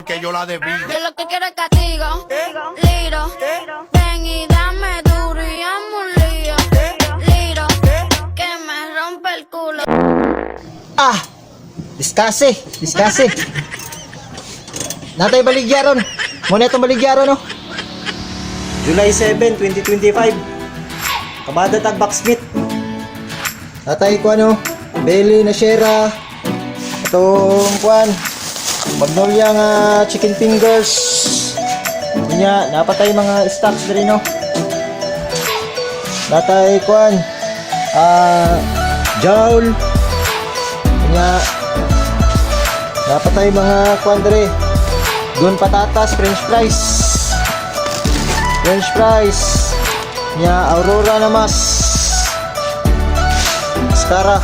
que yo la debí. Yo lo que quiero es castigo, Liro, ven y dame duro y amo un lío, Liro, que me rompe el culo. Ah! Diskase! Natay baligyaron. Muna itong baligyaron, no? July 7, 2025. Kabada tag backsmith. Natay ko, ano? Belly na Jarra. Itong kuan. Magnolia nga chicken fingers. Nya, napatay mga stocks na rin, no? Natay kuan. Jowl. Nya, napatay mga kuan dere. Gun patatas, french fries. Nya, aurora na mas. Skara.